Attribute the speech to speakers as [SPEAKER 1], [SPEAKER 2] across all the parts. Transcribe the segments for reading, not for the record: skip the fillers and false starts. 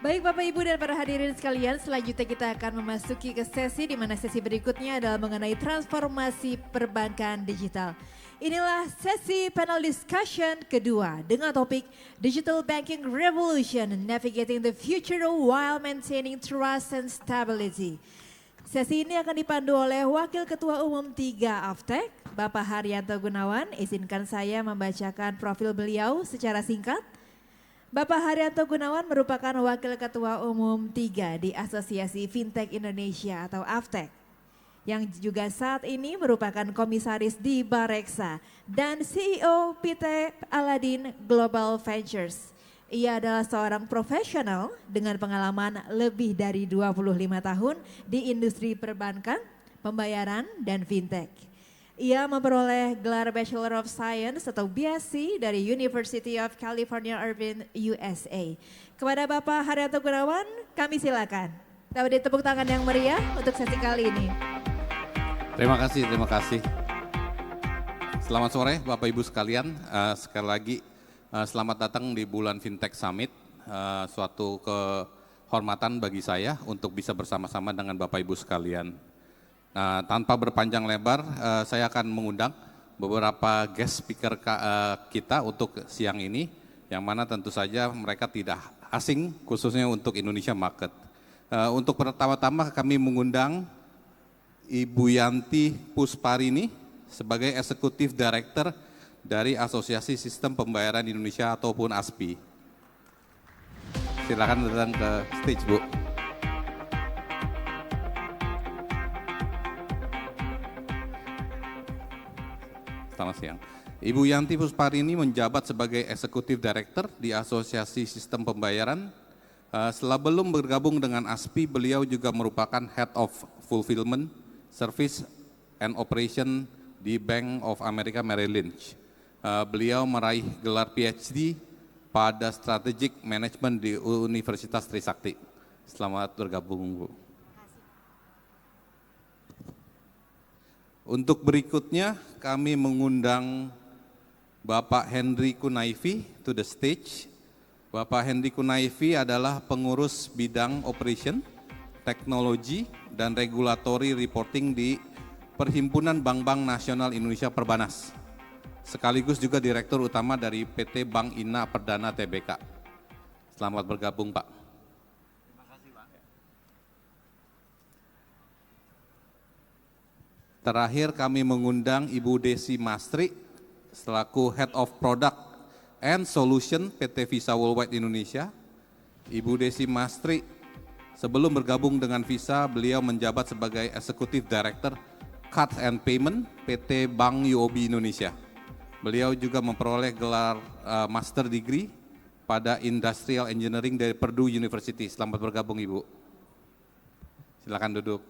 [SPEAKER 1] Baik Bapak Ibu dan para hadirin sekalian, selanjutnya kita akan memasuki ke sesi di mana sesi berikutnya adalah mengenai transformasi perbankan digital. Inilah sesi panel discussion kedua dengan topik Digital Banking Revolution, Navigating the Future while Maintaining Trust and Stability. Sesi ini akan dipandu oleh Wakil Ketua Umum 3 Aftek, Bapak Haryanto Gunawan. Izinkan saya membacakan profil beliau secara singkat. Bapak Haryanto Gunawan merupakan Wakil Ketua Umum 3 di Asosiasi Fintech Indonesia atau Aftek, yang juga saat ini merupakan komisaris di Bareksa dan CEO PT Aladin Global Ventures. Ia adalah seorang profesional dengan pengalaman lebih dari 25 tahun di industri perbankan, pembayaran, dan fintech. Ia memperoleh gelar Bachelor of Science atau BSc dari University of California Irvine, USA. Kepada Bapak Haryanto Gunawan, kami silakan. Kita beri tepuk tangan yang meriah untuk sesi kali ini.
[SPEAKER 2] Terima kasih, terima kasih. Selamat sore Bapak Ibu sekalian, sekali lagi selamat datang di bulan Fintech Summit, suatu kehormatan bagi saya untuk bisa bersama-sama dengan Bapak Ibu sekalian. Nah, tanpa berpanjang lebar, saya akan mengundang beberapa guest speaker kita untuk siang ini, yang mana tentu saja mereka tidak asing, khususnya untuk Indonesia market. Untuk pertama-tama kami mengundang Ibu Yanti Pusparini sebagai Executive Director dari Asosiasi Sistem Pembayaran Indonesia ataupun ASPI. Silakan datang ke stage, Bu. Selamat siang. Ibu Yanti Pusparini menjabat sebagai Executive Director di Asosiasi Sistem Pembayaran. Setelah belum bergabung dengan ASPI, beliau juga merupakan Head of Fulfillment, Service and Operation di Bank of America Merrill Lynch. Beliau meraih gelar PhD pada Strategic Management di Universitas Trisakti. Selamat bergabung, Bu. Untuk berikutnya kami mengundang Bapak Henry Kunaifi to the stage. Bapak Henry Kunaifi adalah pengurus bidang operation, teknologi, dan regulatory reporting di Perhimpunan Bank-Bank Nasional Indonesia Perbanas. Sekaligus juga Direktur Utama dari PT Bank Ina Perdana Tbk. Selamat bergabung, Pak. Terakhir kami mengundang Ibu Desi Mastri selaku Head of Product and Solution PT Visa Worldwide Indonesia. Ibu Desi Mastri sebelum bergabung dengan Visa, beliau menjabat sebagai Executive Director Cards and Payment PT Bank UOB Indonesia. Beliau juga memperoleh gelar Master Degree pada Industrial Engineering dari Purdue University. Selamat bergabung, Ibu. Silakan duduk.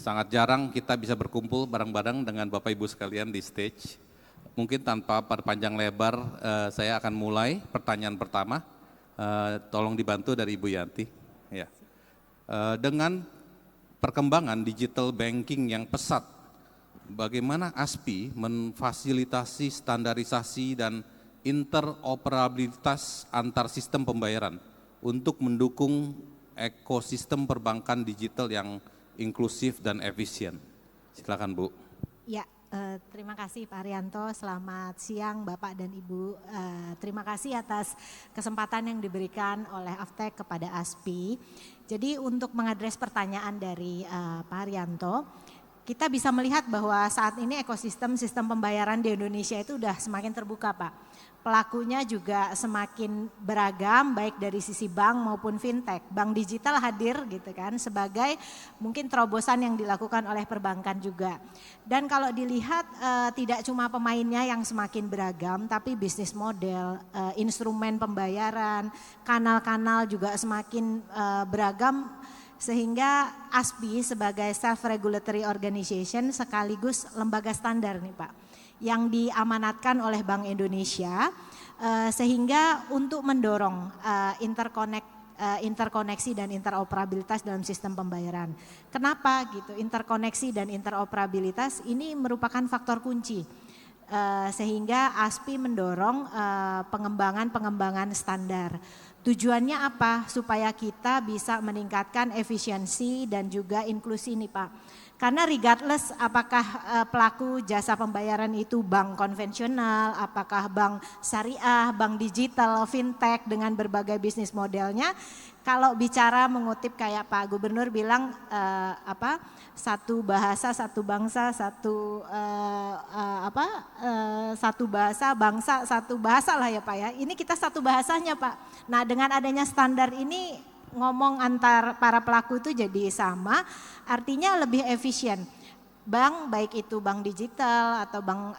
[SPEAKER 2] Sangat jarang kita bisa berkumpul bareng-bareng dengan Bapak Ibu sekalian di stage. Mungkin tanpa perpanjang lebar, saya akan mulai pertanyaan pertama. Tolong dibantu dari Ibu Yanti. Ya. Dengan perkembangan digital banking yang pesat, bagaimana ASPI memfasilitasi standarisasi dan interoperabilitas antar sistem pembayaran untuk mendukung ekosistem perbankan digital yang inklusif dan efisien. Silakan, Bu.
[SPEAKER 3] Ya, terima kasih Pak Haryanto. Selamat siang Bapak dan Ibu. Terima kasih atas kesempatan yang diberikan oleh Aftek kepada ASPI. Jadi untuk mengadres pertanyaan dari Pak Haryanto, kita bisa melihat bahwa saat ini ekosistem sistem pembayaran di Indonesia itu sudah semakin terbuka, Pak. Pelakunya juga semakin beragam, baik dari sisi bank maupun fintech. Bank digital hadir gitu kan sebagai mungkin terobosan yang dilakukan oleh perbankan juga. Dan kalau dilihat tidak cuma pemainnya yang semakin beragam, tapi bisnis model, instrumen pembayaran, kanal-kanal juga semakin beragam. Sehingga ASPI sebagai self-regulatory organization sekaligus lembaga standar nih Pak, yang diamanatkan oleh Bank Indonesia sehingga untuk mendorong interkoneksi dan interoperabilitas dalam sistem pembayaran. Kenapa gitu? Interkoneksi dan interoperabilitas ini merupakan faktor kunci Sehingga ASPI mendorong pengembangan standar. Tujuannya apa? Supaya kita bisa meningkatkan efisiensi dan juga inklusi nih Pak. Karena regardless apakah pelaku jasa pembayaran itu bank konvensional, apakah bank syariah, bank digital, fintech dengan berbagai bisnis modelnya, kalau bicara mengutip kayak Pak Gubernur bilang satu bahasa, satu bangsa, satu bahasa, bangsa, satu bahasa lah ya Pak ya. Ini kita satu bahasanya Pak. Nah dengan adanya standar ini ngomong antar para pelaku itu jadi sama, artinya lebih efisien. Bank baik itu bank digital atau bank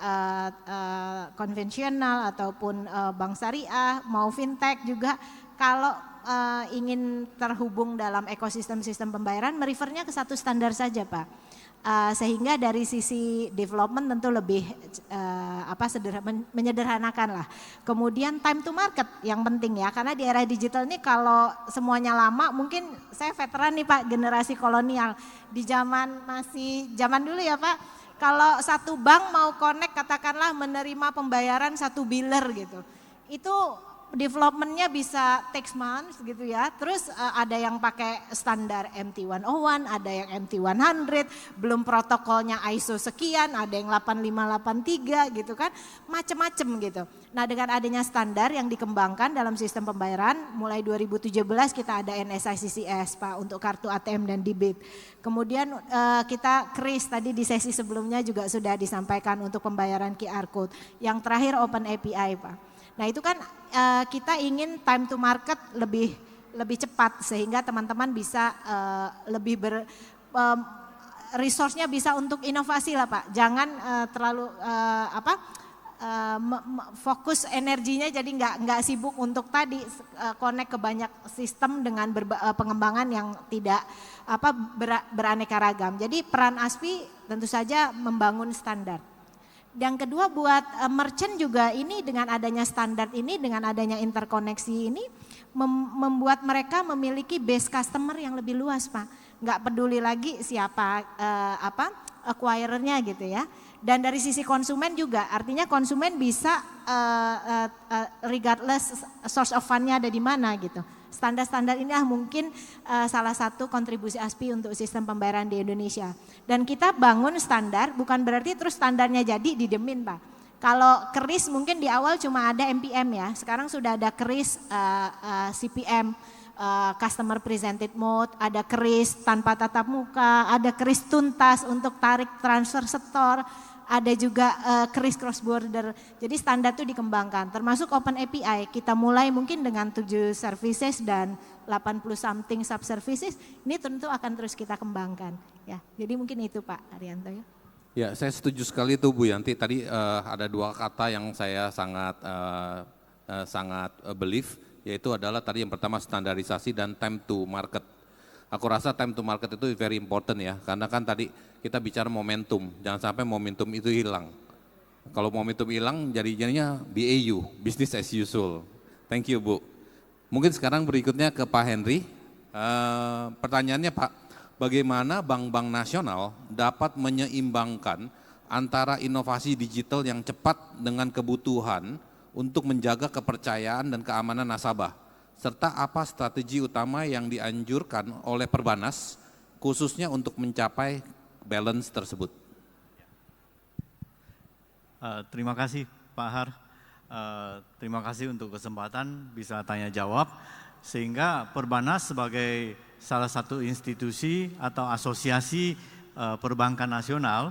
[SPEAKER 3] konvensional ataupun bank syariah, mau fintech juga kalau ingin terhubung dalam ekosistem sistem pembayaran merefernya ke satu standar saja Pak. Sehingga dari sisi development tentu lebih menyederhanakan lah. Kemudian time to market yang penting ya, karena di era digital ini kalau semuanya lama, mungkin saya veteran nih Pak, generasi kolonial. Di zaman dulu ya Pak, kalau satu bank mau connect katakanlah menerima pembayaran satu biller gitu, itu developmentnya bisa takes months gitu ya. Terus ada yang pakai standar MT101, ada yang MT100, belum protokolnya ISO sekian, ada yang 8583 gitu kan, macem-macem gitu. Nah dengan adanya standar yang dikembangkan dalam sistem pembayaran, mulai 2017 kita ada NSICCS Pak untuk kartu ATM dan debit. Kemudian kita KRIS tadi di sesi sebelumnya juga sudah disampaikan untuk pembayaran QR Code. Yang terakhir Open API Pak. Nah itu kan kita ingin time to market lebih cepat sehingga teman-teman bisa resource-nya bisa untuk inovasi lah Pak. Jangan terlalu fokus energinya jadi nggak sibuk untuk tadi connect ke banyak sistem dengan pengembangan yang tidak beraneka ragam. Jadi peran ASPI tentu saja membangun standar. Yang kedua buat merchant juga ini dengan adanya standar ini, dengan adanya interkoneksi ini membuat mereka memiliki base customer yang lebih luas Pak. Nggak peduli lagi siapa acquirernya gitu ya. Dan dari sisi konsumen juga, artinya konsumen bisa regardless source of fund-nya ada di mana gitu. Standar-standar inilah mungkin salah satu kontribusi ASPI untuk sistem pembayaran di Indonesia. Dan kita bangun standar bukan berarti terus standarnya jadi didemin Pak. Kalau KRIS mungkin di awal cuma ada MPM ya, sekarang sudah ada KRIS CPM, Customer Presented Mode, ada KRIS tanpa tatap muka, ada KRIS tuntas untuk tarik transfer setor, ada juga KRIS cross border. Jadi standar itu dikembangkan, termasuk Open API. Kita mulai mungkin dengan 7 services dan 80 something sub services. Ini tentu akan terus kita kembangkan. Ya, jadi mungkin itu Pak Arianto ya.
[SPEAKER 2] Ya, saya setuju sekali itu Bu Yanti. Tadi ada dua kata yang saya sangat believe, yaitu adalah tadi yang pertama standarisasi dan time to market. Aku rasa time to market itu very important ya, karena kan tadi kita bicara momentum, jangan sampai momentum itu hilang. Kalau momentum hilang jadinya BAU, business as usual. Thank you Bu. Mungkin sekarang berikutnya ke Pak Henry. Pertanyaannya Pak, bagaimana bank-bank nasional dapat menyeimbangkan antara inovasi digital yang cepat dengan kebutuhan untuk menjaga kepercayaan dan keamanan nasabah? Serta apa strategi utama yang dianjurkan oleh Perbanas khususnya untuk mencapai balance tersebut?
[SPEAKER 4] Terima kasih Pak Har, terima kasih untuk kesempatan bisa tanya jawab, sehingga Perbanas sebagai salah satu institusi atau asosiasi perbankan nasional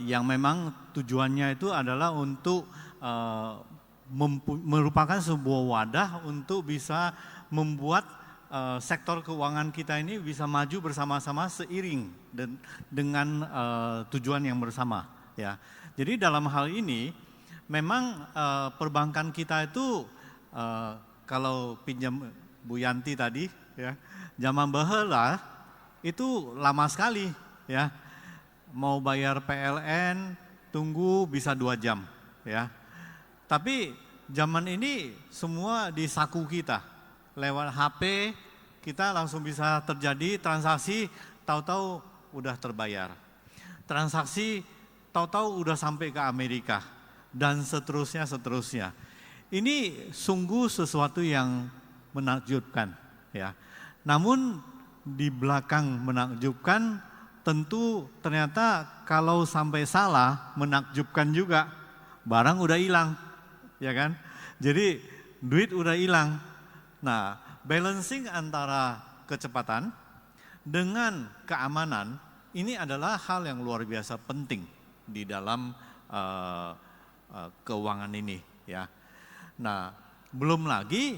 [SPEAKER 4] yang memang tujuannya itu adalah untuk merupakan sebuah wadah untuk bisa membuat sektor keuangan kita ini bisa maju bersama-sama seiring dengan tujuan yang bersama ya. Jadi dalam hal ini memang perbankan kita itu kalau pinjam Bu Yanti tadi ya, zaman baheula itu lama sekali ya. Mau bayar PLN tunggu bisa 2 jam ya. Tapi zaman ini semua di saku kita, lewat HP kita langsung bisa terjadi transaksi, tahu-tahu udah terbayar. Transaksi tahu-tahu udah sampai ke Amerika dan seterusnya. Ini sungguh sesuatu yang menakjubkan, ya. Namun di belakang menakjubkan, tentu ternyata kalau sampai salah menakjubkan juga. Barang udah hilang, ya kan? Jadi duit udah hilang. Nah, balancing antara kecepatan dengan keamanan ini adalah hal yang luar biasa penting di dalam keuangan ini, ya. Nah, belum lagi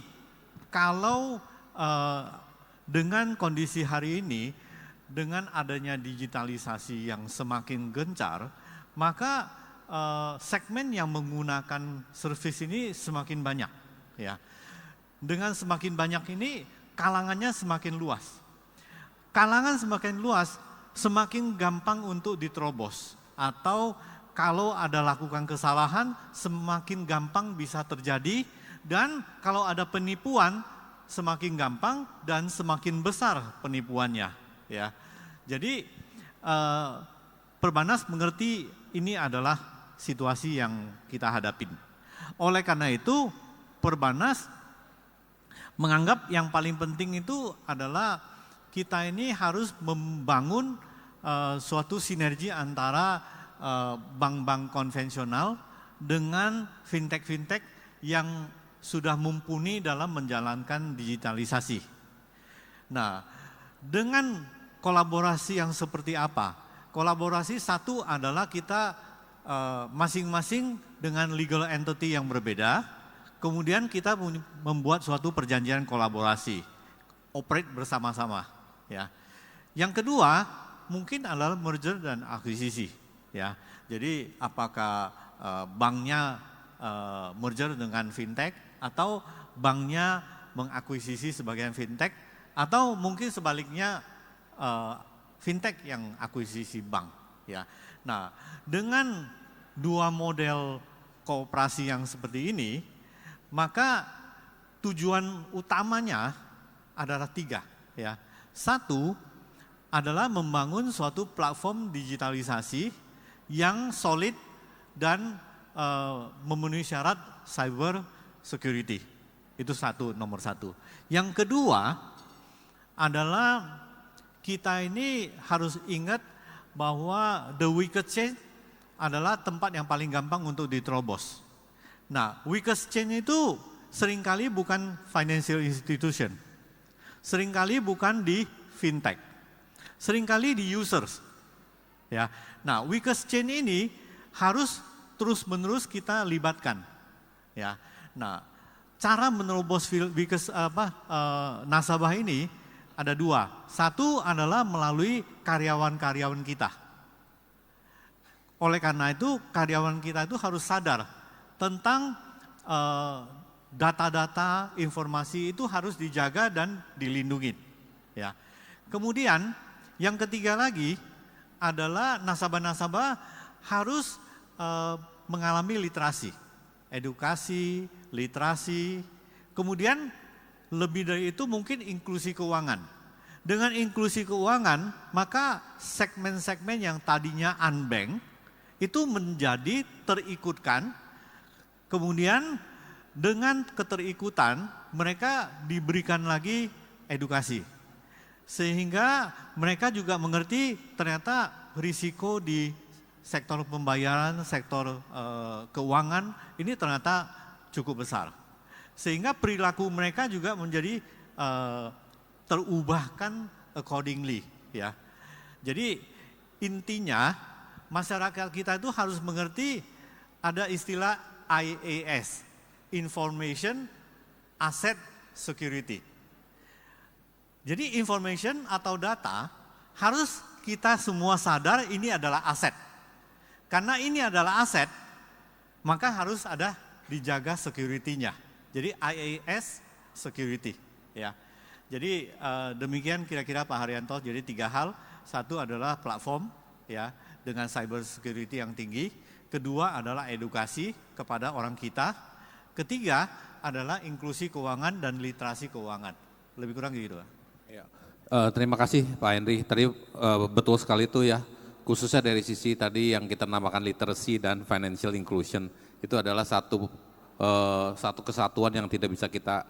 [SPEAKER 4] kalau dengan kondisi hari ini, dengan adanya digitalisasi yang semakin gencar, maka segmen yang menggunakan servis ini semakin banyak, ya. Dengan semakin banyak ini, kalangannya semakin luas. Kalangan semakin luas, semakin gampang untuk diterobos. Atau kalau ada lakukan kesalahan, semakin gampang bisa terjadi. Dan kalau ada penipuan, semakin gampang dan semakin besar penipuannya, ya. Jadi Perbanas mengerti ini adalah situasi yang kita hadapin. Oleh karena itu, Perbanas menganggap yang paling penting itu adalah kita ini harus membangun suatu sinergi antara bank-bank konvensional dengan fintech-fintech yang sudah mumpuni dalam menjalankan digitalisasi. Nah, dengan kolaborasi yang seperti apa? Kolaborasi satu adalah kita masing-masing dengan legal entity yang berbeda, kemudian kita membuat suatu perjanjian kolaborasi, operate bersama-sama, ya. Yang kedua mungkin adalah merger dan akuisisi, ya. Jadi apakah banknya merger dengan fintech atau banknya mengakuisisi sebagian fintech, atau mungkin sebaliknya fintech yang akuisisi bank, ya. Nah, dengan dua model kooperasi yang seperti ini, maka tujuan utamanya adalah tiga, ya. Satu adalah membangun suatu platform digitalisasi yang solid dan memenuhi syarat cyber security. Itu nomor satu. Yang kedua adalah kita ini harus ingat bahwa the weakest chain adalah tempat yang paling gampang untuk diterobos. Nah, weakest chain itu seringkali bukan financial institution, seringkali bukan di fintech, seringkali di users, ya. Nah, weakest chain ini harus terus-menerus kita libatkan, ya. Nah, cara menerobos nasabah ini ada dua. Satu adalah melalui karyawan-karyawan kita. Oleh karena itu, karyawan kita itu harus sadar tentang data-data, informasi itu harus dijaga dan dilindungi, ya. Kemudian yang ketiga lagi adalah nasabah-nasabah harus mengalami literasi, edukasi, literasi, kemudian lebih dari itu mungkin inklusi keuangan. Dengan inklusi keuangan, maka segmen-segmen yang tadinya unbank itu menjadi terikutkan, kemudian dengan keterikutan mereka diberikan lagi edukasi. Sehingga mereka juga mengerti ternyata risiko di sektor pembayaran, sektor keuangan ini ternyata cukup besar. Sehingga perilaku mereka juga menjadi terubahkan accordingly, ya. Jadi intinya masyarakat kita itu harus mengerti ada istilah IAS, Information Asset Security. Jadi information atau data harus kita semua sadar ini adalah aset. Karena ini adalah aset, maka harus ada dijaga security-nya. Jadi IAS security, ya. Jadi demikian kira-kira Pak Haryanto. Jadi 3 hal. Satu adalah platform, ya, dengan cyber security yang tinggi. Kedua adalah edukasi kepada orang kita. Ketiga adalah inklusi keuangan dan literasi keuangan. Lebih kurang gitu, Pak.
[SPEAKER 2] Ya. Terima kasih Pak Henry. Tadi betul sekali itu ya. khususnya dari sisi tadi yang kita namakan literacy dan financial inclusion, itu adalah satu kesatuan yang tidak bisa kita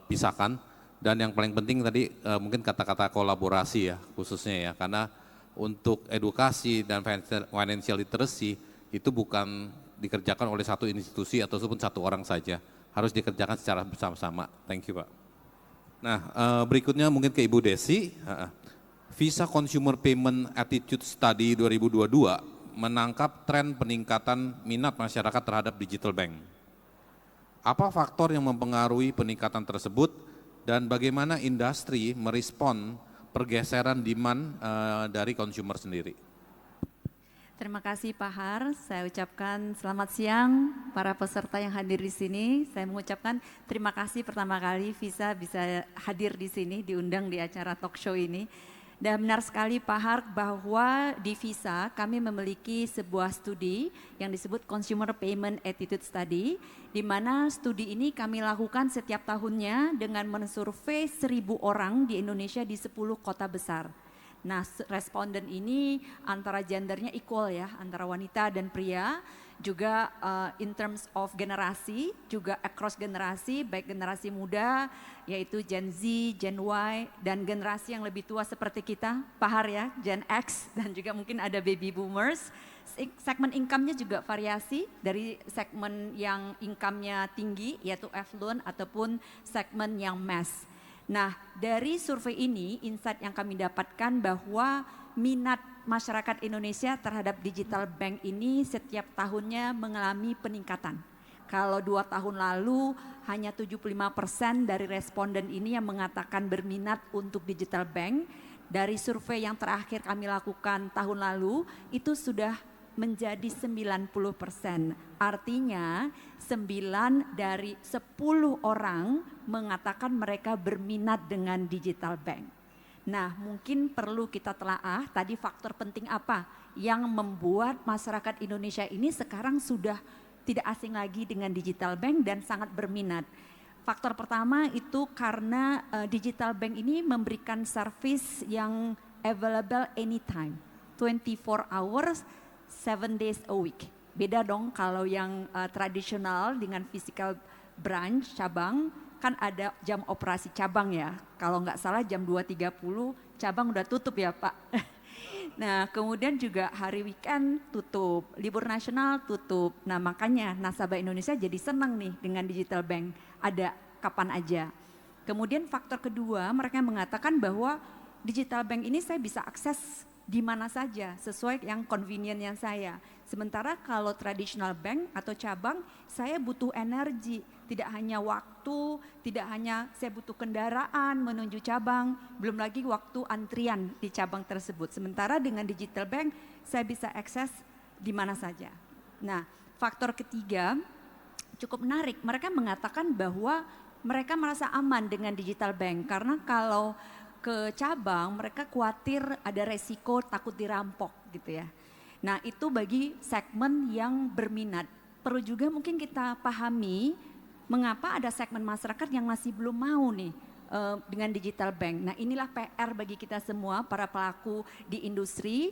[SPEAKER 2] pisahkan. Dan yang paling penting tadi mungkin kata-kata kolaborasi ya khususnya ya, karena untuk edukasi dan financial literacy itu bukan dikerjakan oleh satu institusi ataupun satu orang saja, harus dikerjakan secara bersama-sama. Thank you Pak. Nah berikutnya mungkin ke Ibu Desi. Visa Consumer Payment Attitude Study 2022 menangkap tren peningkatan minat masyarakat terhadap digital bank. Apa faktor yang mempengaruhi peningkatan tersebut dan bagaimana industri merespon pergeseran demand dari consumer sendiri?
[SPEAKER 5] Terima kasih Pak Har, saya ucapkan selamat siang para peserta yang hadir di sini. Saya mengucapkan terima kasih pertama kali Visa bisa hadir di sini, diundang di acara talk show ini. Dan benar sekali Pak Har bahwa di Visa kami memiliki sebuah studi yang disebut Consumer Payment Attitude Study, di mana studi ini kami lakukan setiap tahunnya dengan mensurvei 1.000 orang di Indonesia di 10 kota besar. Nah responden ini antara gendernya equal ya, antara wanita dan pria, juga in terms of generasi, juga across generasi, baik generasi muda yaitu Gen Z, Gen Y, dan generasi yang lebih tua seperti kita, Pak Har ya, Gen X, dan juga mungkin ada baby boomers. Segmen income-nya juga variasi dari segmen yang income-nya tinggi yaitu affluent ataupun segmen yang mass. Nah dari survei ini insight yang kami dapatkan bahwa minat masyarakat Indonesia terhadap digital bank ini setiap tahunnya mengalami peningkatan. Kalau 2 tahun lalu hanya 75% dari responden ini yang mengatakan berminat untuk digital bank. Dari survei yang terakhir kami lakukan tahun lalu itu sudah menjadi 90%. Artinya 9 dari 10 orang mengatakan mereka berminat dengan digital bank. Nah mungkin perlu kita telaah tadi faktor penting apa yang membuat masyarakat Indonesia ini sekarang sudah tidak asing lagi dengan digital bank dan sangat berminat. Faktor pertama itu karena digital bank ini memberikan service yang available anytime, 24 hours, 7 days a week. Beda dong kalau yang tradisional dengan physical branch, cabang, kan ada jam operasi cabang ya. Kalau nggak salah jam 2.30 cabang udah tutup ya Pak. Nah kemudian juga hari weekend tutup, libur nasional tutup. Nah makanya nasabah Indonesia jadi senang nih dengan digital bank, ada kapan aja. Kemudian faktor kedua mereka mengatakan bahwa digital bank ini saya bisa akses di mana saja sesuai yang convenience-nya saya. Sementara kalau traditional bank atau cabang saya butuh energi, tidak hanya waktu, tidak hanya saya butuh kendaraan menuju cabang, belum lagi waktu antrian di cabang tersebut. Sementara dengan digital bank saya bisa akses di mana saja. Nah, faktor ketiga cukup menarik. Mereka mengatakan bahwa mereka merasa aman dengan digital bank karena kalau ke cabang mereka khawatir ada resiko takut dirampok gitu ya. Nah itu bagi segmen yang berminat. Perlu juga mungkin kita pahami mengapa ada segmen masyarakat yang masih belum mau nih dengan digital bank. Nah inilah PR bagi kita semua para pelaku di industri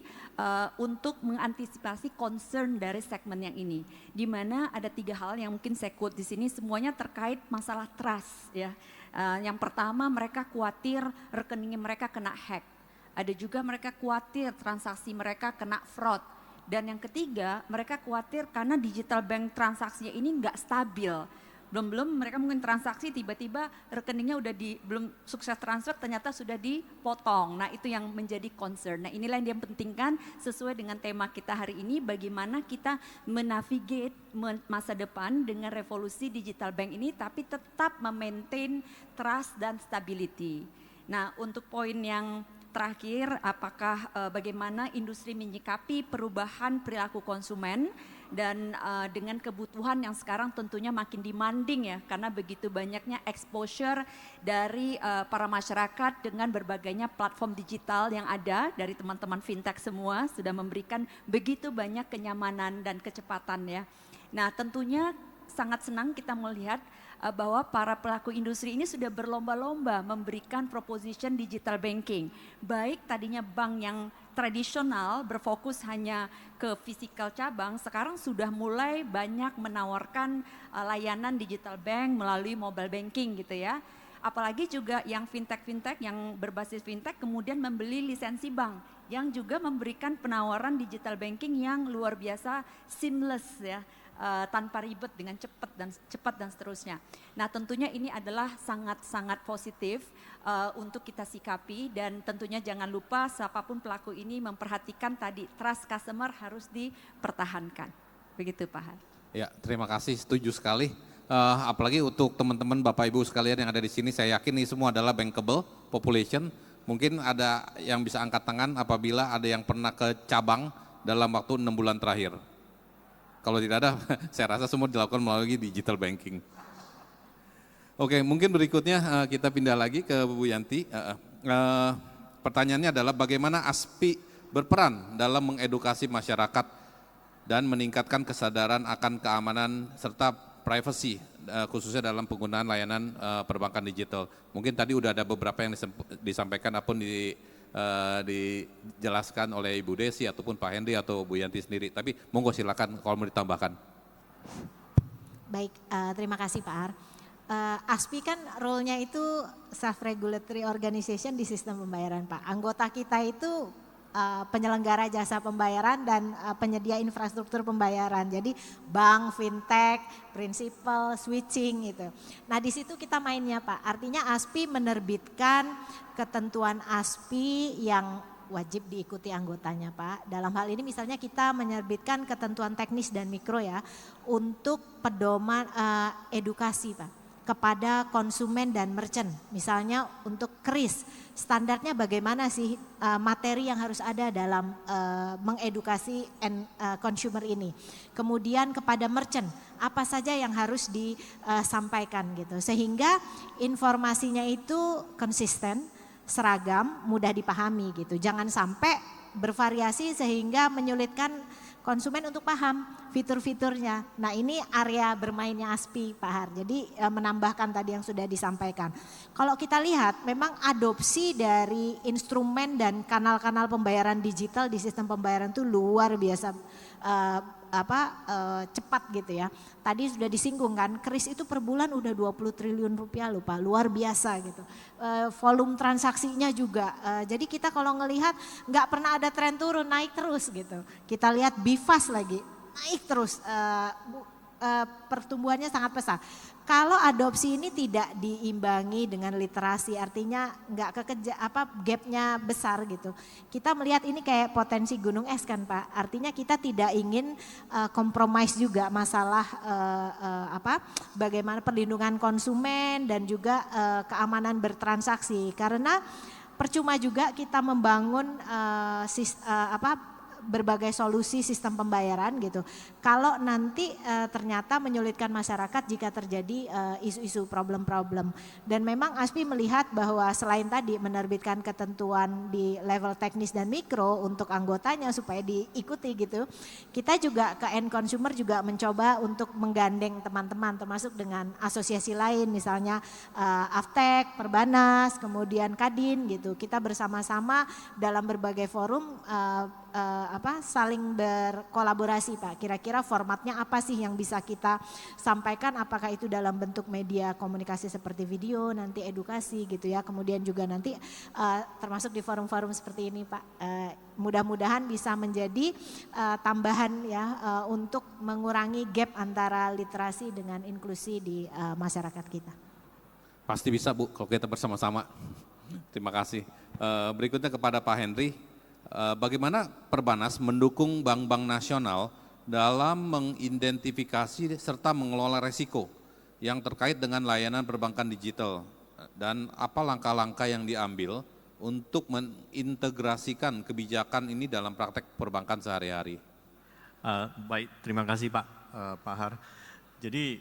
[SPEAKER 5] untuk mengantisipasi concern dari segmen yang ini. Di mana ada 3 hal yang mungkin saya quote di sini semuanya terkait masalah trust ya. Yang pertama mereka khawatir rekeningnya mereka kena hack. Ada juga mereka khawatir transaksi mereka kena fraud. Dan yang ketiga mereka khawatir karena digital bank transaksinya ini nggak stabil. Belum mereka mungkin transaksi tiba-tiba rekeningnya udah belum sukses transfer ternyata sudah dipotong. Nah itu yang menjadi concern. Nah inilah yang dia pentingkan sesuai dengan tema kita hari ini bagaimana kita menavigate masa depan dengan revolusi digital bank ini tapi tetap memaintain trust dan stability. Nah untuk poin yang terakhir apakah bagaimana industri menyikapi perubahan perilaku konsumen dan dengan kebutuhan yang sekarang tentunya makin demanding ya karena begitu banyaknya exposure dari para masyarakat dengan berbagainya platform digital yang ada dari teman-teman fintech semua sudah memberikan begitu banyak kenyamanan dan kecepatan ya. Nah tentunya sangat senang kita melihat bahwa para pelaku industri ini sudah berlomba-lomba memberikan proposition digital banking. Baik tadinya bank yang tradisional berfokus hanya ke fisikal cabang, sekarang sudah mulai banyak menawarkan layanan digital bank melalui mobile banking gitu ya. Apalagi juga yang fintech-fintech yang berbasis fintech kemudian membeli lisensi bank yang juga memberikan penawaran digital banking yang luar biasa seamless ya. Tanpa ribet, dengan cepat dan seterusnya. Nah, tentunya ini adalah sangat-sangat positif untuk kita sikapi, dan tentunya jangan lupa siapapun pelaku ini memperhatikan tadi trust customer harus dipertahankan. Begitu Pak Har.
[SPEAKER 2] Ya, terima kasih, setuju sekali. Apalagi untuk teman-teman Bapak Ibu sekalian yang ada di sini, saya yakin ini semua adalah bankable population. Mungkin ada yang bisa angkat tangan apabila ada yang pernah ke cabang dalam waktu 6 bulan terakhir. Kalau tidak ada, saya rasa semua dilakukan melalui digital banking. Oke, mungkin berikutnya kita pindah lagi ke Bu Yanti. Pertanyaannya adalah bagaimana ASPI berperan dalam mengedukasi masyarakat dan meningkatkan kesadaran akan keamanan serta privacy, khususnya dalam penggunaan layanan perbankan digital. Mungkin tadi udah ada beberapa yang disampaikan ataupun dijelaskan oleh Ibu Desi ataupun Pak Henry atau Bu Yanti sendiri. Tapi monggo silakan kalau mau ditambahkan.
[SPEAKER 3] Baik, terima kasih Pak Har. ASPI kan role-nya itu self-regulatory organization di sistem pembayaran Pak. Anggota kita itu penyelenggara jasa pembayaran dan penyedia infrastruktur pembayaran. Jadi bank, fintech, prinsipal, switching gitu. Nah di situ kita mainnya Pak. Artinya ASPI menerbitkan ketentuan ASPI yang wajib diikuti anggotanya Pak. Dalam hal ini misalnya kita menerbitkan ketentuan teknis dan mikro ya untuk pedoman edukasi Pak kepada konsumen dan merchant. Misalnya untuk KRIS, standarnya bagaimana sih materi yang harus ada dalam mengedukasi consumer ini. Kemudian kepada merchant, apa saja yang harus disampaikan gitu. Sehingga informasinya itu konsisten, seragam, mudah dipahami gitu. Jangan sampai bervariasi sehingga menyulitkan konsumen untuk paham fitur-fiturnya. Nah ini area bermainnya ASPI Pak Har. Jadi menambahkan tadi yang sudah disampaikan. Kalau kita lihat memang adopsi dari instrumen dan kanal-kanal pembayaran digital di sistem pembayaran itu luar biasa cepat gitu ya. Tadi sudah disinggung kan, KRIS itu per bulan udah 20 triliun rupiah loh Pak, luar biasa gitu. Volume transaksinya juga, jadi kita kalau ngelihat nggak pernah ada tren turun, naik terus gitu. Kita lihat BIFAS lagi, naik terus, pertumbuhannya sangat pesat. Kalau adopsi ini tidak diimbangi dengan literasi, artinya nggak gapnya besar gitu. Kita melihat ini kayak potensi gunung es kan Pak. Artinya kita tidak ingin compromise juga masalah bagaimana perlindungan konsumen dan juga keamanan bertransaksi. Karena percuma juga kita membangun berbagai solusi sistem pembayaran gitu. Kalau nanti ternyata menyulitkan masyarakat jika terjadi isu-isu problem-problem. Dan memang ASPI melihat bahwa selain tadi menerbitkan ketentuan di level teknis dan mikro untuk anggotanya supaya diikuti gitu. Kita juga ke end consumer juga mencoba untuk menggandeng teman-teman termasuk dengan asosiasi lain misalnya Aftek, Perbanas, kemudian Kadin gitu. Kita bersama-sama dalam berbagai forum saling berkolaborasi Pak. Kira-kira formatnya apa sih yang bisa kita sampaikan, apakah itu dalam bentuk media komunikasi seperti video, nanti edukasi gitu ya. Kemudian juga nanti termasuk di forum-forum seperti ini Pak. Mudah-mudahan bisa menjadi tambahan ya untuk mengurangi gap antara literasi dengan inklusi di masyarakat kita.
[SPEAKER 2] Pasti bisa Bu, kalau kita bersama-sama. Terima kasih. Berikutnya kepada Pak Henry. Bagaimana Perbanas mendukung bank-bank nasional dalam mengidentifikasi serta mengelola resiko yang terkait dengan layanan perbankan digital dan apa langkah-langkah yang diambil untuk mengintegrasikan kebijakan ini dalam praktek perbankan sehari-hari?
[SPEAKER 4] Baik, terima kasih Pak Har. Jadi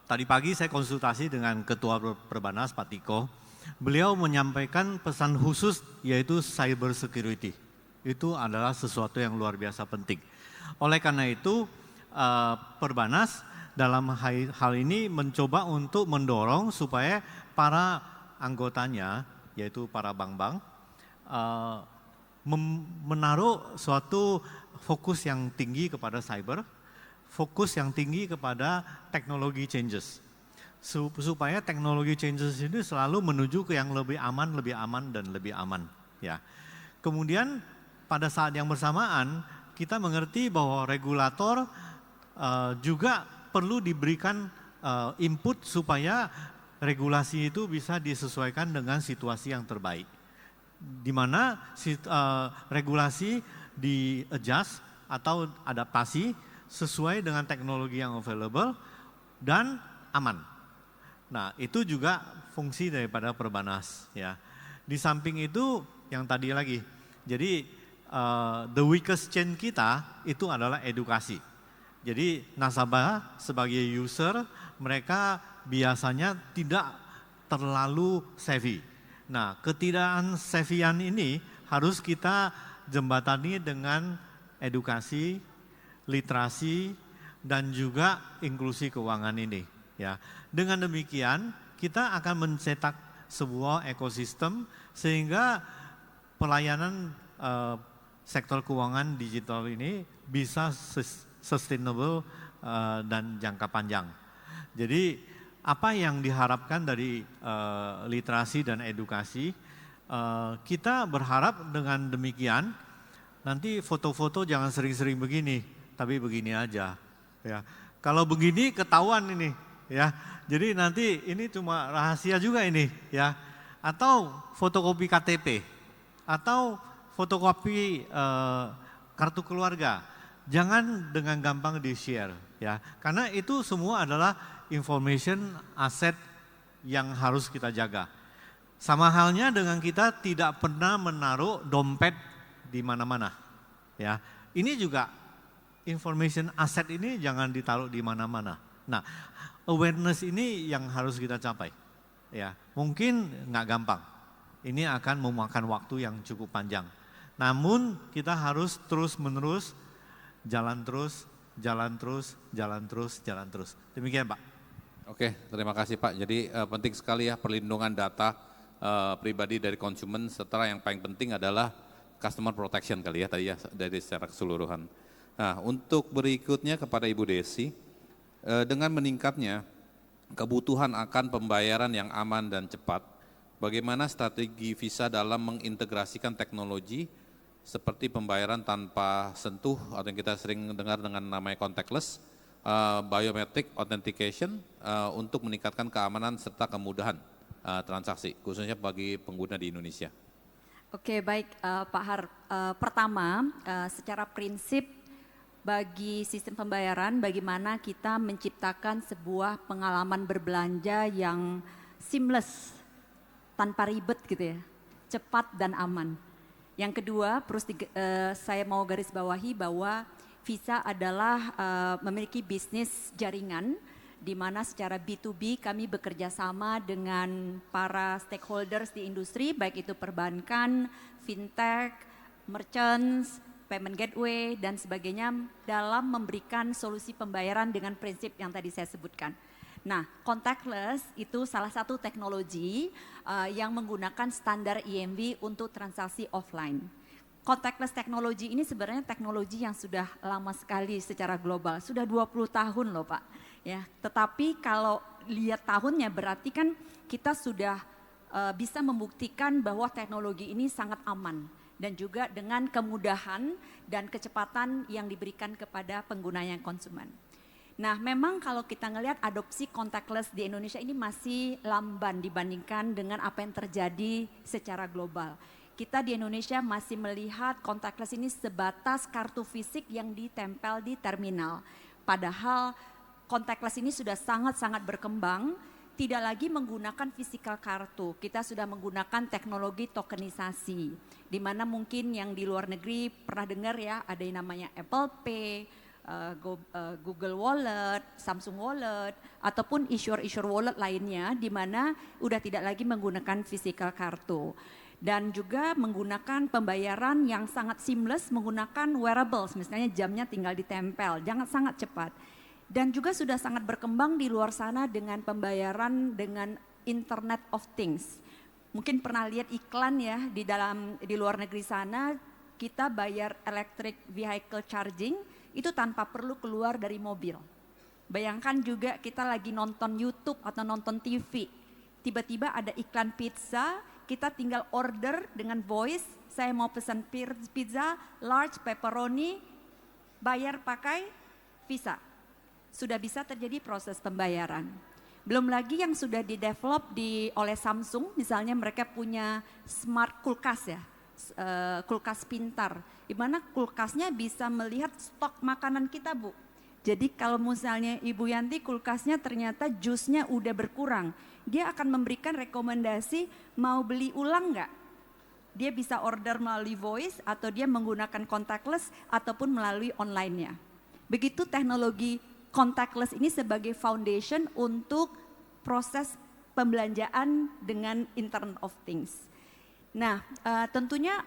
[SPEAKER 4] tadi pagi saya konsultasi dengan Ketua Perbanas Pak Tiko. Beliau menyampaikan pesan khusus yaitu cyber security. Itu adalah sesuatu yang luar biasa penting. Oleh karena itu Perbanas dalam hal ini mencoba untuk mendorong supaya para anggotanya yaitu para bank-bank menaruh suatu fokus yang tinggi kepada cyber, fokus yang tinggi kepada teknologi changes. Supaya teknologi changes ini selalu menuju ke yang lebih aman, dan lebih aman. Ya. Kemudian pada saat yang bersamaan kita mengerti bahwa regulator juga perlu diberikan input supaya regulasi itu bisa disesuaikan dengan situasi yang terbaik. Di mana regulasi di-adjust atau adaptasi sesuai dengan teknologi yang available dan aman. Nah, itu juga fungsi daripada Perbanas ya. Di samping itu yang tadi lagi. Jadi the weakest chain kita itu adalah edukasi. Jadi nasabah sebagai user mereka biasanya tidak terlalu savvy. Nah, ketidaksavvyan ini harus kita jembatani dengan edukasi, literasi, dan juga inklusi keuangan ini. Ya, dengan demikian kita akan mencetak sebuah ekosistem sehingga pelayanan sektor keuangan digital ini bisa sustainable dan jangka panjang. Jadi apa yang diharapkan dari literasi dan edukasi, kita berharap dengan demikian nanti foto-foto jangan sering-sering begini, tapi begini aja. Ya, kalau begini ketahuan ini, ya. Jadi nanti ini cuma rahasia juga ini, ya. Atau fotokopi KTP, atau fotokopi kartu keluarga, jangan dengan gampang di-share, ya. Karena itu semua adalah information asset yang harus kita jaga. Sama halnya dengan kita tidak pernah menaruh dompet di mana-mana, ya. Ini juga information asset ini jangan ditaruh di mana-mana. Nah, awareness ini yang harus kita capai, ya. Mungkin nggak gampang. Ini akan memakan waktu yang cukup panjang. Namun kita harus terus-menerus jalan terus. Demikian, Pak.
[SPEAKER 2] Oke, terima kasih Pak. Jadi penting sekali ya perlindungan data pribadi dari konsumen, setelah yang paling penting adalah customer protection kali ya tadi ya dari secara keseluruhan. Nah, untuk berikutnya kepada Ibu Desi, dengan meningkatnya kebutuhan akan pembayaran yang aman dan cepat, bagaimana strategi Visa dalam mengintegrasikan teknologi seperti pembayaran tanpa sentuh atau yang kita sering dengar dengan namanya contactless, biometric authentication untuk meningkatkan keamanan serta kemudahan transaksi, khususnya bagi pengguna di Indonesia.
[SPEAKER 5] Oke, baik Pak Har. Pertama, secara prinsip bagi sistem pembayaran, bagaimana kita menciptakan sebuah pengalaman berbelanja yang seamless, tanpa ribet gitu ya, cepat dan aman. Yang kedua, saya mau garis bawahi bahwa Visa adalah memiliki bisnis jaringan, di mana secara B2B kami bekerja sama dengan para stakeholders di industri, baik itu perbankan, fintech, merchants, payment gateway, dan sebagainya dalam memberikan solusi pembayaran dengan prinsip yang tadi saya sebutkan. Nah, contactless itu salah satu teknologi yang menggunakan standar EMV untuk transaksi offline. Contactless teknologi ini sebenarnya teknologi yang sudah lama sekali secara global, sudah 20 tahun loh Pak. Ya, tetapi kalau lihat tahunnya berarti kan kita sudah bisa membuktikan bahwa teknologi ini sangat aman dan juga dengan kemudahan dan kecepatan yang diberikan kepada pengguna yang konsumen. Nah, memang kalau kita ngelihat adopsi contactless di Indonesia ini masih lamban dibandingkan dengan apa yang terjadi secara global. Kita di Indonesia masih melihat contactless ini sebatas kartu fisik yang ditempel di terminal. Padahal contactless ini sudah sangat-sangat berkembang, tidak lagi menggunakan physical kartu. Kita sudah menggunakan teknologi tokenisasi, di mana mungkin yang di luar negeri pernah dengar ya, ada yang namanya Apple Pay, Google Wallet, Samsung Wallet, ataupun issuer wallet lainnya, di mana udah tidak lagi menggunakan physical kartu. Dan juga menggunakan pembayaran yang sangat seamless, menggunakan wearables, misalnya jamnya tinggal ditempel, jangan sangat cepat. Dan juga sudah sangat berkembang di luar sana dengan pembayaran dengan Internet of Things. Mungkin pernah lihat iklan ya di luar negeri sana, kita bayar electric vehicle charging itu tanpa perlu keluar dari mobil. Bayangkan juga kita lagi nonton YouTube atau nonton TV, tiba-tiba ada iklan pizza, kita tinggal order dengan voice, saya mau pesan pizza, large pepperoni, bayar pakai Visa. Sudah bisa terjadi proses pembayaran. Belum lagi yang sudah di-develop oleh Samsung, misalnya mereka punya smart kulkas ya, kulkas pintar, di mana kulkasnya bisa melihat stok makanan kita, Bu. Jadi kalau misalnya Ibu Yanti kulkasnya ternyata jusnya udah berkurang, dia akan memberikan rekomendasi mau beli ulang nggak? Dia bisa order melalui voice atau dia menggunakan contactless ataupun melalui online-nya. Begitu teknologi contactless ini sebagai foundation untuk proses pembelanjaan dengan Internet of Things. Nah, tentunya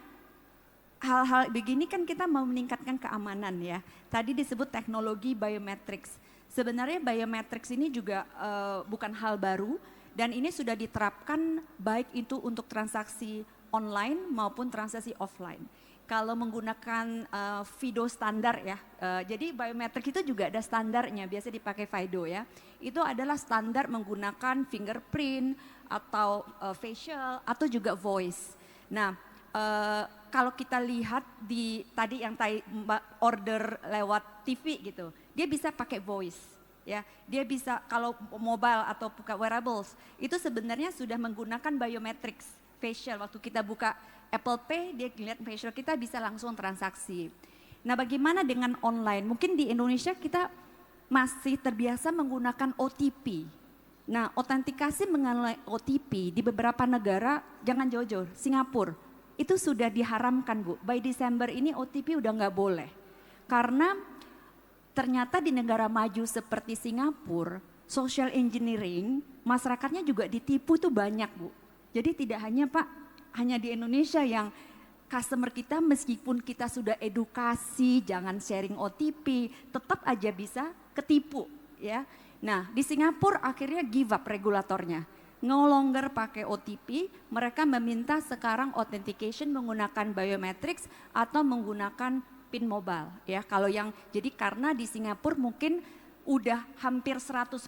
[SPEAKER 5] hal-hal begini kan kita mau meningkatkan keamanan ya. Tadi disebut teknologi biometrics. Sebenarnya biometrics ini juga bukan hal baru dan ini sudah diterapkan baik itu untuk transaksi online maupun transaksi offline. Kalau menggunakan FIDO standar ya, jadi biometrik itu juga ada standarnya, biasa dipakai FIDO ya. Itu adalah standar menggunakan fingerprint atau facial atau juga voice. Nah, kalau kita lihat tadi yang order lewat TV gitu, dia bisa pakai voice, ya. Dia bisa kalau mobile atau buka wearables itu sebenarnya sudah menggunakan biometrics facial. Waktu kita buka Apple Pay, dia lihat facial kita bisa langsung transaksi. Nah, bagaimana dengan online? Mungkin di Indonesia kita masih terbiasa menggunakan OTP. Nah, autentikasi mengenai OTP di beberapa negara, jangan jauh-jauh, Singapura. Itu sudah diharamkan, Bu. By Desember ini OTP udah nggak boleh. Karena ternyata di negara maju seperti Singapura, social engineering, masyarakatnya juga ditipu tuh banyak, Bu. Jadi tidak hanya hanya di Indonesia yang customer kita meskipun kita sudah edukasi, jangan sharing OTP, tetap aja bisa ketipu ya. Nah di Singapura akhirnya give up regulatornya. No longer pakai OTP, mereka meminta sekarang authentication menggunakan biometrics atau menggunakan PIN mobile ya. Kalau yang jadi karena di Singapura mungkin udah hampir 100%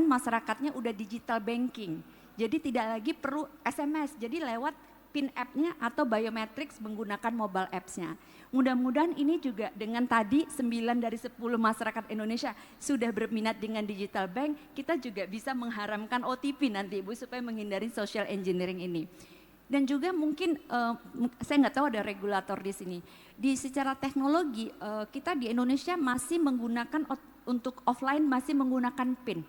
[SPEAKER 5] masyarakatnya udah digital banking. Jadi tidak lagi perlu SMS, jadi lewat PIN app-nya atau biometrics menggunakan mobile apps-nya. Mudah-mudahan ini juga dengan tadi 9 dari 10 masyarakat Indonesia sudah berminat dengan digital bank, kita juga bisa mengharamkan OTP nanti Ibu supaya menghindari social engineering ini. Dan juga mungkin saya nggak tahu ada regulator di sini. Secara teknologi kita di Indonesia masih menggunakan untuk offline masih menggunakan PIN.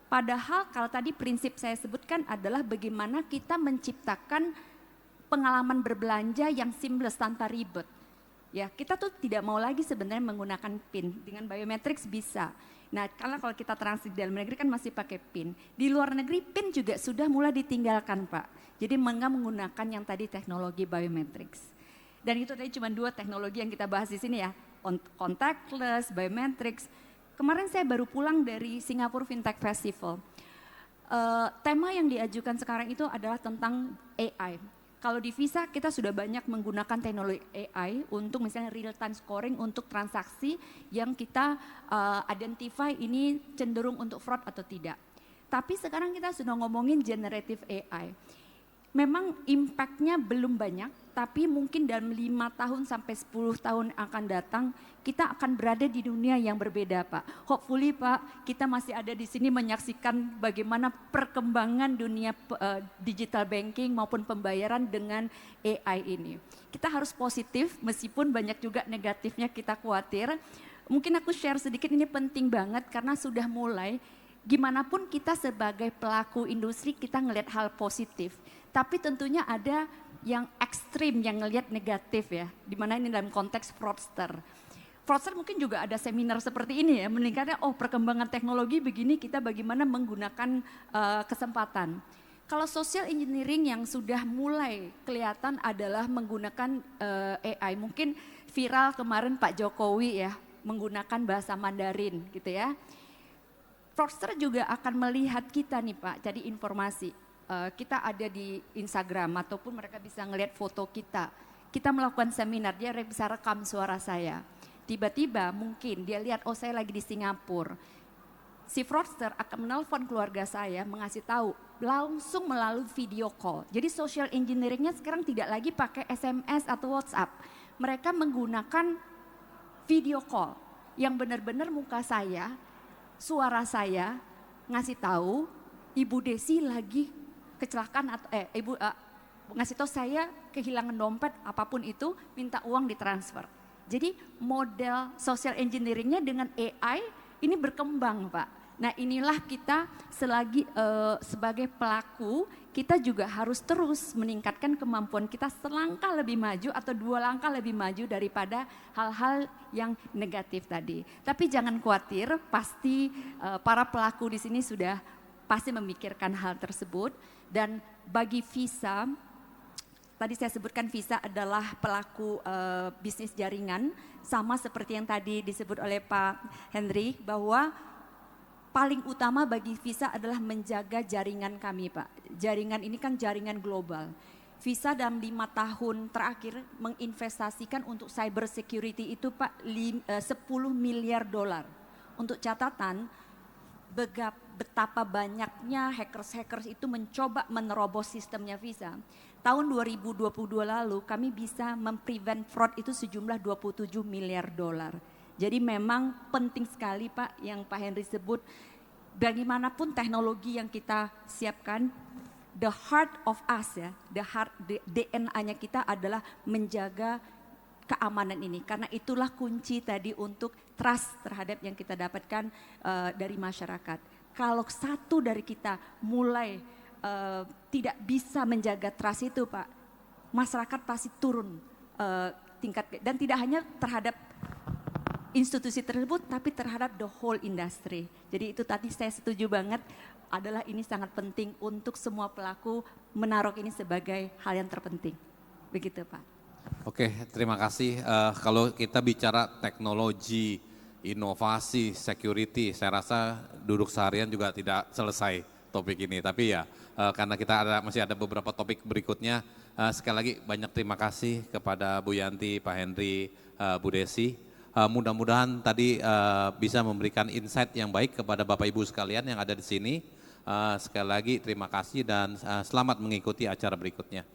[SPEAKER 5] Padahal kalau tadi prinsip saya sebutkan adalah bagaimana kita menciptakan pengalaman berbelanja yang seamless tanpa ribet. Ya, kita tuh tidak mau lagi sebenarnya menggunakan PIN, dengan biometrics bisa. Nah, karena kalau kita transit di dalam negeri kan masih pakai PIN. Di luar negeri PIN juga sudah mulai ditinggalkan, Pak. Jadi menggunakan yang tadi teknologi biometrics. Dan itu tadi cuma 2 teknologi yang kita bahas di sini ya, contactless, biometrics. Kemarin saya baru pulang dari Singapore Fintech Festival. Tema yang diajukan sekarang itu adalah tentang AI. Kalau di Visa kita sudah banyak menggunakan teknologi AI untuk misalnya real time scoring untuk transaksi yang kita identify ini cenderung untuk fraud atau tidak. Tapi sekarang kita sudah ngomongin generative AI. Memang impact-nya belum banyak, tapi mungkin dalam 5 tahun sampai 10 tahun akan datang, kita akan berada di dunia yang berbeda, Pak. Hopefully, Pak, kita masih ada di sini menyaksikan bagaimana perkembangan dunia digital banking maupun pembayaran dengan AI ini. Kita harus positif, meskipun banyak juga negatifnya kita khawatir. Mungkin aku share sedikit, ini penting banget karena sudah mulai, gimana pun kita sebagai pelaku industri, kita ngelihat hal positif. Tapi tentunya ada yang ekstrim, yang ngelihat negatif ya, dimana ini dalam konteks fraudster. Fraudster mungkin juga ada seminar seperti ini ya, meningkatnya perkembangan teknologi begini kita bagaimana menggunakan kesempatan. Kalau social engineering yang sudah mulai kelihatan adalah menggunakan AI, mungkin viral kemarin Pak Jokowi ya, menggunakan bahasa Mandarin gitu ya. Fraudster juga akan melihat kita nih Pak, jadi informasi. Kita ada di Instagram ataupun mereka bisa ngelihat foto kita. kita melakukan seminar, dia bisa rekam suara saya. Tiba-tiba mungkin dia lihat, oh saya lagi di Singapura. Si fraudster akan menelpon keluarga saya, mengasih tahu langsung melalui video call. Jadi social engineeringnya sekarang tidak lagi pakai SMS atau WhatsApp. Mereka menggunakan video call yang benar-benar muka saya, suara saya ngasih tahu Ibu Desi lagi kecelakaan atau ngasih tahu saya kehilangan dompet apapun itu, minta uang ditransfer. Jadi model social engineeringnya dengan AI ini berkembang, Pak. Nah inilah kita sebagai pelaku, kita juga harus terus meningkatkan kemampuan kita selangkah lebih maju atau 2 langkah lebih maju daripada hal-hal yang negatif tadi. Tapi jangan khawatir, pasti para pelaku di sini sudah pasti memikirkan hal tersebut. Dan bagi Visa, tadi saya sebutkan Visa adalah pelaku bisnis jaringan, sama seperti yang tadi disebut oleh Pak Henry, bahwa paling utama bagi Visa adalah menjaga jaringan kami, Pak. Jaringan ini kan jaringan global. Visa dalam 5 tahun terakhir menginvestasikan untuk cyber security itu Pak 10 miliar dolar. Untuk catatan, betapa banyaknya hackers itu mencoba menerobos sistemnya Visa. Tahun 2022 lalu kami bisa memprevent fraud itu sejumlah 27 miliar dolar. Jadi memang penting sekali Pak yang Pak Henry sebut, bagaimanapun teknologi yang kita siapkan, the heart of us ya, the DNA-nya kita adalah menjaga keamanan ini. Karena itulah kunci tadi untuk trust terhadap yang kita dapatkan dari masyarakat. Kalau satu dari kita mulai tidak bisa menjaga trust itu Pak, masyarakat pasti turun tingkat, dan tidak hanya terhadap institusi tersebut tapi terhadap the whole industry. Jadi itu tadi saya setuju banget, adalah ini sangat penting untuk semua pelaku menaruh ini sebagai hal yang terpenting. Begitu Pak.
[SPEAKER 2] Oke, terima kasih. Kalau kita bicara teknologi, inovasi, security, saya rasa duduk seharian juga tidak selesai topik ini. Tapi ya, karena kita masih ada beberapa topik berikutnya, sekali lagi banyak terima kasih kepada Bu Yanti, Pak Henry, Bu Desi. Mudah-mudahan tadi bisa memberikan insight yang baik kepada Bapak Ibu sekalian yang ada di sini. Sekali lagi terima kasih dan selamat mengikuti acara berikutnya.